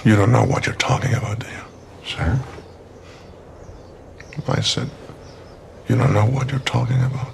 You don't know what you're talking about, do you? Sir? I said, you don't know what you're talking about.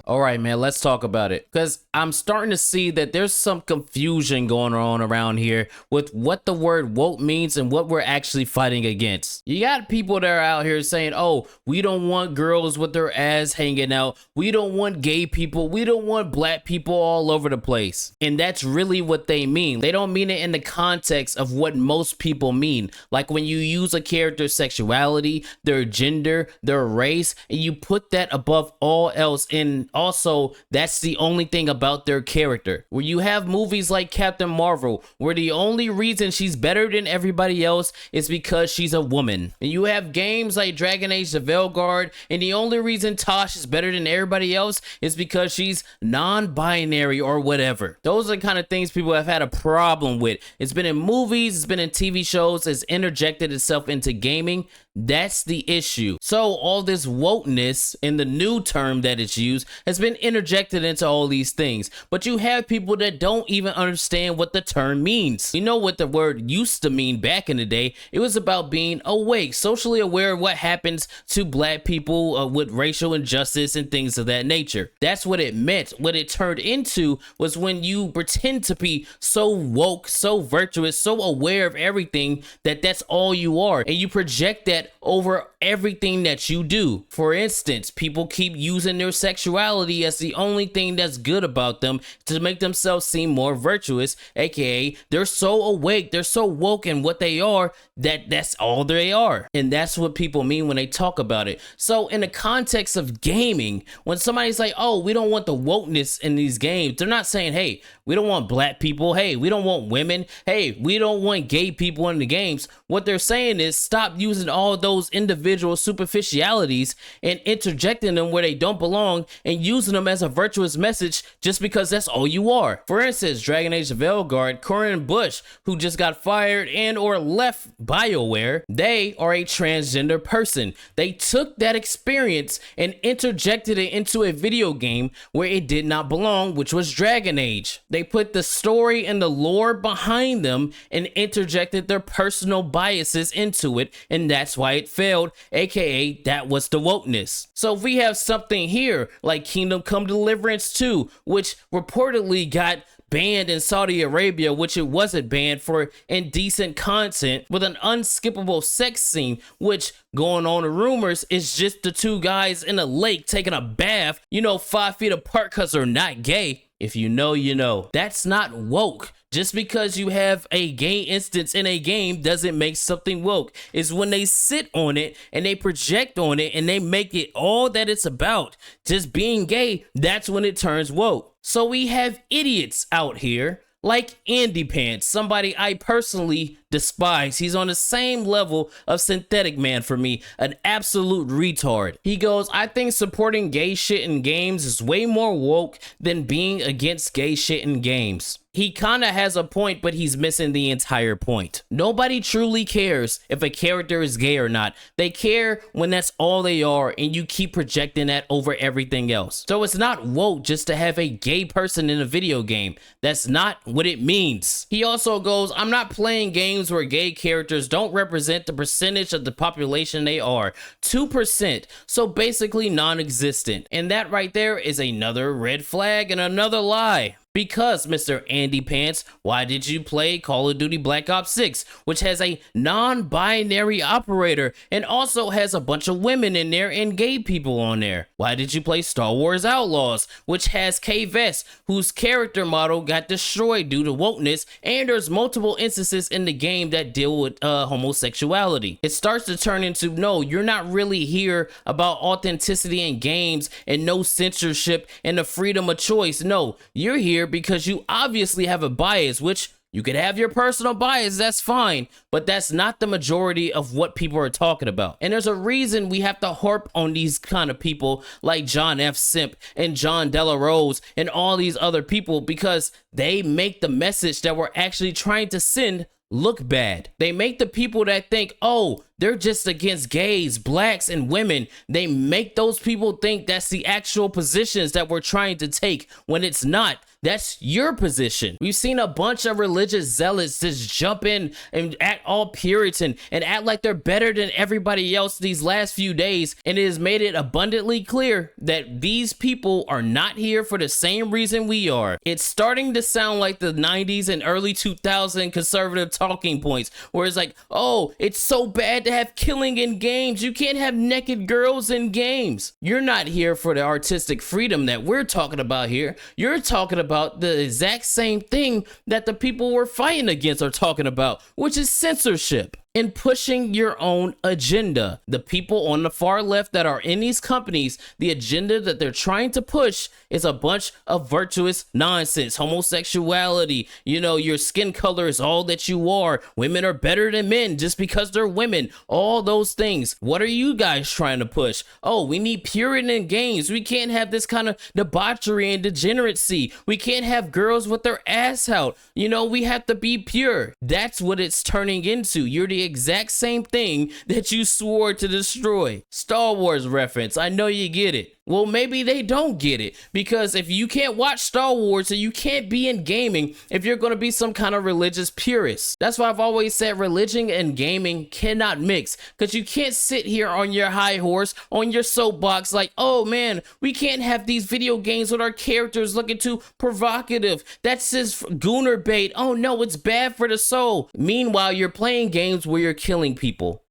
All right, man, let's talk about it, because I'm starting to see that there's some confusion going on around here with what the word woke means and what we're actually fighting against. You got people that are out here saying, oh, we don't want girls with their ass hanging out. We don't want gay people. We don't want black people all over the place. And that's really what they mean. They don't mean it in the context of what most people mean. Like when you use a character's sexuality, their gender, their race, and you put that above all else in. Also, that's the only thing about their character. Where you have movies like Captain Marvel, where the only reason she's better than everybody else is because she's a woman. And you have games like Dragon Age: The Veilguard, and the only reason Tosh is better than everybody else is because she's non-binary or whatever. Those are the kind of things people have had a problem with. It's been in movies, it's been in TV shows, it's interjected itself into gaming. That's the issue. So all this wokeness in the new term that it's used has been interjected into all these things. But you have people that don't even understand what the term means. You know what the word used to mean back in the day? It was about being awake, socially aware of what happens to black people with racial injustice and things of that nature. That's what it meant. What it turned into was when you pretend to be so woke, so virtuous, so aware of everything that that's all you are. And you project that over everything that you do. For instance, people keep using their sexuality as the only thing that's good about them to make themselves seem more virtuous, aka they're so awake, they're so woke in what they are that that's all they are. And that's what people mean when they talk about it. So in the context of gaming, when somebody's like, oh, we don't want the wokeness in these games, they're not saying, hey, we don't want black people, hey, we don't want women, hey, we don't want gay people in the games. What they're saying is stop using all those individual superficialities and interjecting them where they don't belong and using them as a virtuous message just because that's all you are. For instance, Dragon Age: The Veilguard, Corinne Bush, who just got fired and or left BioWare, they are a transgender person. They took that experience and interjected it into a video game where it did not belong, which was Dragon Age. They put the story and the lore behind them and interjected their personal biases into it, and that's why it failed, aka that was the wokeness. So if we have something here like Kingdom Come Deliverance 2, which reportedly got banned in Saudi Arabia, which it wasn't banned for indecent content with an unskippable sex scene, which going on in rumors is just the two guys in a lake taking a bath, 5 feet apart because they're not gay. If you know, you know. That's not woke. Just because you have a gay instance in a game doesn't make something woke. It's when they sit on it and they project on it and they make it all that it's about. Just being gay, that's when it turns woke. So we have idiots out here like Andy Pants, somebody I personally despise. He's on the same level of Synthetic Man for me, an absolute retard. He goes, I think supporting gay shit in games is way more woke than being against gay shit in games. He kind of has a point, but he's missing the entire point. Nobody truly cares if a character is gay or not. They care when that's all they are, and you keep projecting that over everything else. So it's not woke just to have a gay person in a video game. That's not what it means. He also goes, I'm not playing games where gay characters don't represent the percentage of the population they are. 2%. So basically non-existent. And that right there is another red flag and another lie. Because, Mr. Andy Pants, why did you play Call of Duty Black Ops 6, which has a non-binary operator and also has a bunch of women in there and gay people on there? Why did you play Star Wars Outlaws, which has K-Vest, whose character model got destroyed due to wokeness, and there's multiple instances in the game that deal with homosexuality? It starts to turn into, no, you're not really here about authenticity in games and no censorship and the freedom of choice. No, you're here because you obviously have a bias, which you could have your personal bias, that's fine, but that's not the majority of what people are talking about. And there's a reason we have to harp on these kind of people like John F. Simp and John Della Rose and all these other people, because they make the message that we're actually trying to send look bad. They make the people that think, oh, they're just against gays, blacks, and women. They make those people think that's the actual positions that we're trying to take when it's not. That's your position. We've seen a bunch of religious zealots just jump in and act all Puritan and act like they're better than everybody else these last few days. And it has made it abundantly clear that these people are not here for the same reason we are. It's starting to sound like the 90s and early 2000 conservative talking points, where it's like, oh, it's so bad to have killing in games. You can't have naked girls in games. You're not here for the artistic freedom that we're talking about here. You're talking about the exact same thing that the people we're fighting against are talking about, which is censorship and pushing your own agenda. The people on the far left that are in these companies, the agenda that they're trying to push is a bunch of virtuous nonsense. Homosexuality, you know, your skin color is all that you are. Women are better than men just because they're women. All those things. What are you guys trying to push? Oh, we need Puritan in games. We can't have this kind of debauchery and degeneracy. We can't have girls with their ass out. You know, we have to be pure. That's what it's turning into. You're the exact same thing that you swore to destroy. Star Wars reference. I know you get it. Well, maybe they don't get it, because if you can't watch Star Wars, so you can't be in gaming if you're going to be some kind of religious purist. That's why I've always said religion and gaming cannot mix, because you can't sit here on your high horse, on your soapbox like, oh man, we can't have these video games with our characters looking too provocative. That's just gooner bait. Oh no, it's bad for the soul. Meanwhile, you're playing games where you're killing people.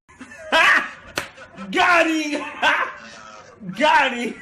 Got him! Got him!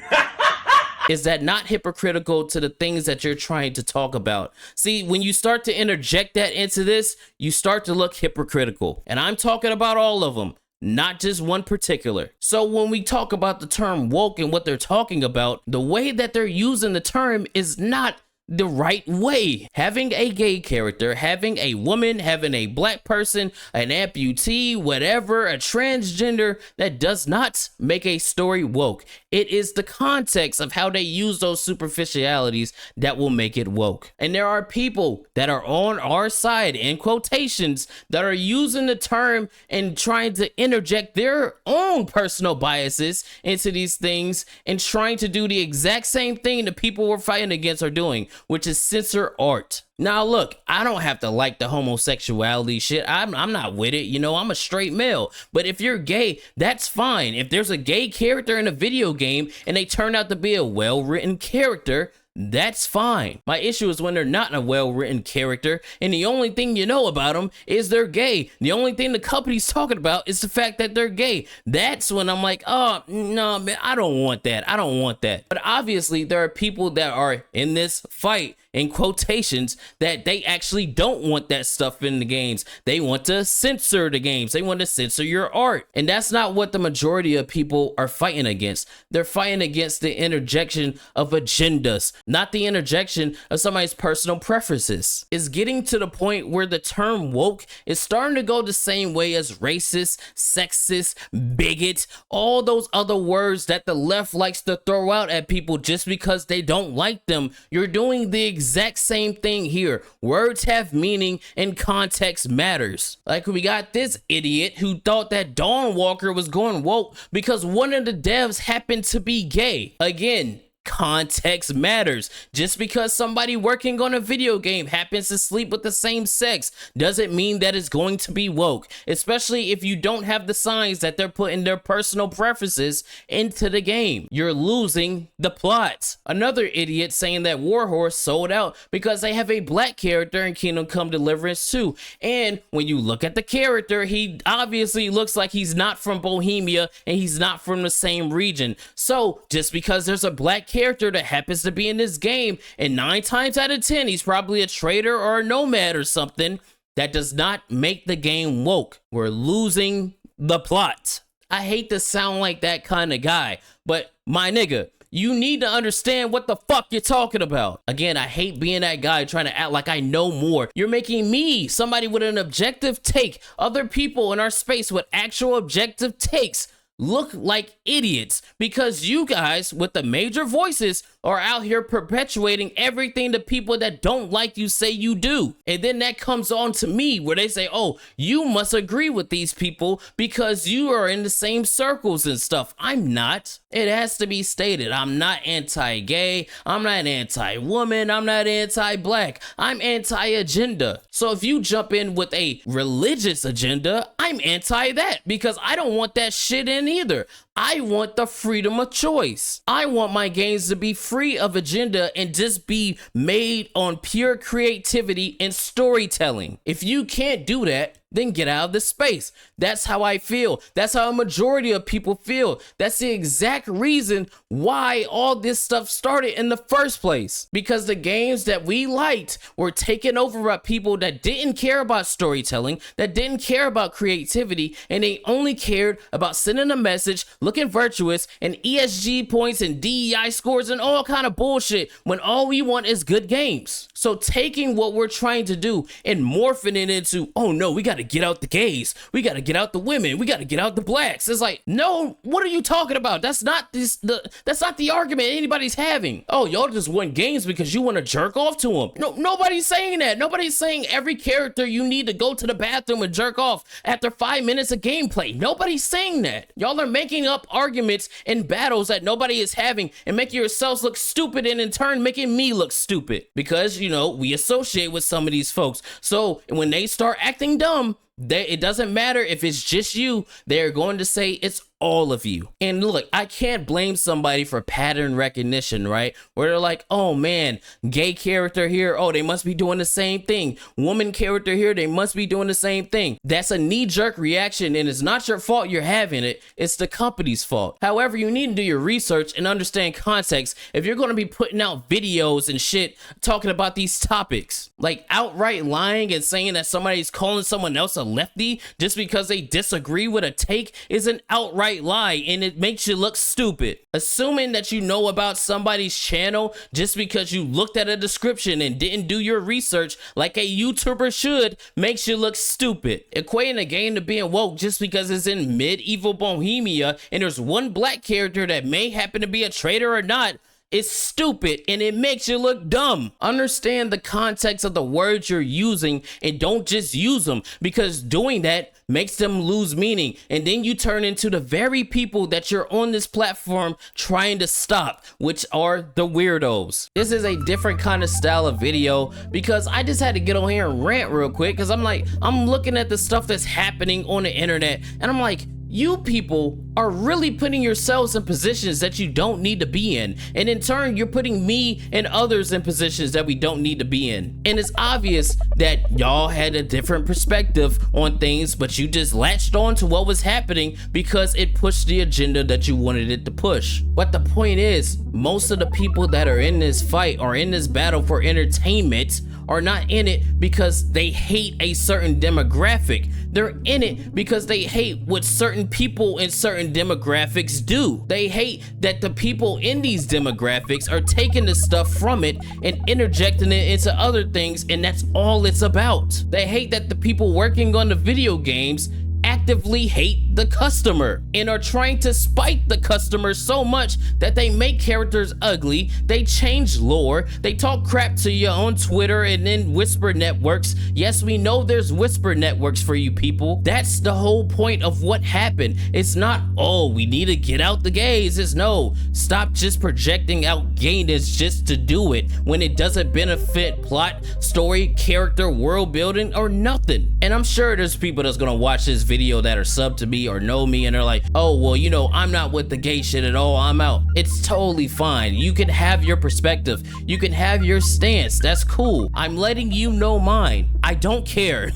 Is that not hypocritical to the things that you're trying to talk about? See, when you start to interject that into this, you start to look hypocritical. And I'm talking about all of them, not just one particular. So when we talk about the term woke and what they're talking about, the way that they're using the term is not the right way. Having a gay character, having a woman, having a black person, an amputee, whatever, a transgender, that does not make a story woke. It is the context of how they use those superficialities that will make it woke. And there are people that are on our side, in quotations, that are using the term and trying to interject their own personal biases into these things and trying to do the exact same thing the people we're fighting against are doing, which is censor art. Now look, I don't have to like the homosexuality shit. I'm not with it. You know, I'm a straight male. But if you're gay, that's fine. If there's a gay character in a video game and they turn out to be a well-written character, that's fine. My issue is when they're not a well-written character and the only thing you know about them is they're gay. The only thing the company's talking about is the fact that they're gay. That's when I'm like, oh, no, man, I don't want that. I don't want that. But obviously there are people that are in this fight, in quotations, that they actually don't want that stuff in the games. They want to censor the games. They want to censor your art. And that's not what the majority of people are fighting against. They're fighting against the interjection of agendas, not the interjection of somebody's personal preferences. It's getting to the point where the term woke is starting to go the same way as racist, sexist, bigot, all those other words that the left likes to throw out at people just because they don't like them. You're doing the exact same thing here. Words have meaning and context matters. Like we got this idiot who thought that Dawn Walker was going woke because one of the devs happened to be gay. Again, context matters. Just because somebody working on a video game happens to sleep with the same sex doesn't mean that it's going to be woke, especially if you don't have the signs that they're putting their personal preferences into the game. You're losing the plot. Another idiot saying that Warhorse sold out because they have a black character in Kingdom Come Deliverance 2. And when you look at the character, he obviously looks like he's not from Bohemia and he's not from the same region. So just because there's a black character that happens to be in this game, and 9 times out of 10 he's probably a traitor or a nomad or something, that does not make the game woke. We're losing the plot. I hate to sound like that kind of guy, but my nigga, you need to understand what the fuck you're talking about. Again, I hate being that guy trying to act like I know more. You're making me, somebody with an objective take, other people in our space with actual objective takes, look like idiots because you guys with the major voices are out here perpetuating everything the people that don't like you say you do. And then that comes on to me where they say, oh, you must agree with these people because you are in the same circles and stuff. I'm not. It has to be stated. I'm not anti-gay. I'm not anti-woman. I'm not anti-black. I'm anti-agenda. So if you jump in with a religious agenda, I'm anti that because I don't want that shit in either. I want the freedom of choice. I want my games to be free of agenda and just be made on pure creativity and storytelling. If you can't do that, then get out of the space. That's how I feel. That's how a majority of people feel. That's the exact reason why all this stuff started in the first place. Because the games that we liked were taken over by people that didn't care about storytelling, that didn't care about creativity, and they only cared about sending a message, looking virtuous, and ESG points and DEI scores and all kind of bullshit when all we want is good games. So taking what we're trying to do and morphing it into, oh no, we got to get out the gays, we got to get out the women, we got to get out the blacks. It's like, no, what are you talking about? That's not the argument anybody's having. Oh, y'all just want games because you want to jerk off to them. No, nobody's saying that. Nobody's saying every character you need to go to the bathroom and jerk off after 5 minutes of gameplay. Nobody's saying that. Y'all are making up arguments and battles that nobody is having and making yourselves look stupid and in turn making me look stupid because, you know, we associate with some of these folks. So when they start acting dumb, it doesn't matter if it's just you, they're going to say it's all of you. And look, I can't blame somebody for pattern recognition, right? Where they're like, oh man, gay character here, oh, they must be doing the same thing. Woman character here, they must be doing the same thing. That's a knee-jerk reaction, and it's not your fault you're having it. It's the company's fault. However, you need to do your research and understand context if you're going to be putting out videos and shit talking about these topics. Like outright lying and saying that somebody's calling someone else a lefty just because they disagree with a take is an outright lie, and it makes you look stupid. Assuming that you know about somebody's channel just because you looked at a description and didn't do your research like a YouTuber should makes you look stupid. Equating a game to being woke just because it's in medieval Bohemia and there's one black character that may happen to be a traitor or not, it's stupid and it makes you look dumb. Understand the context of the words you're using and don't just use them, because doing that makes them lose meaning, and then you turn into the very people that you're on this platform trying to stop, which are the weirdos. This is a different kind of style of video because I just had to get on here and rant real quick because I'm looking at the stuff that's happening on the internet and I'm like, you people are really putting yourselves in positions that you don't need to be in. And in turn, you're putting me and others in positions that we don't need to be in. And it's obvious that y'all had a different perspective on things, but you just latched on to what was happening because it pushed the agenda that you wanted it to push. But the point is, most of the people that are in this fight or in this battle for entertainment are not in it because they hate a certain demographic. They're in it because they hate what certain people in certain demographics do. They hate that the people in these demographics are taking the stuff from it and interjecting it into other things, and that's all it's about. They hate that the people working on the video games actively hate the customer and are trying to spite the customer so much that they make characters ugly, they change lore, they talk crap to you on Twitter and then whisper networks. Yes, we know there's whisper networks for you people. That's the whole point of what happened. It's not, oh, we need to get out the gays. It's no, stop just projecting out gayness just to do it when it doesn't benefit plot, story, character, world building, or nothing. And I'm sure there's people that's gonna watch this video that are sub to me or know me and they're like, oh, well, you know, I'm not with the gay shit at all, I'm out. It's totally fine. You can have your perspective, you can have your stance, that's cool. I'm letting you know mine. I don't care.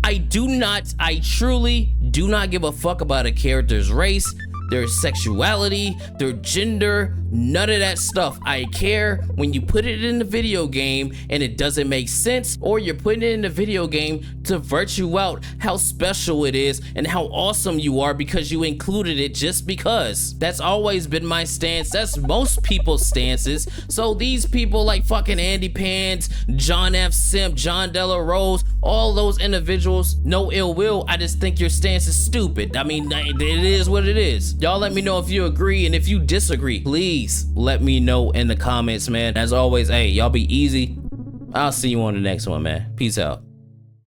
I truly do not give a fuck about a character's race, their sexuality, their gender, None of that stuff. I care when you put it in the video game and it doesn't make sense, or you're putting it in the video game to virtue out how special it is and how awesome you are because you included it just because. That's always been my stance. That's most people's stances. So these people like fucking Andy Pans, John F. Simp, John Della Rose, all those individuals, no ill will. I just think your stance is stupid. I mean, it is what it is. Y'all let me know if you agree, and if you disagree, please let me know in the comments, man. As always, hey, y'all be easy. I'll see you on the next one, man. Peace out.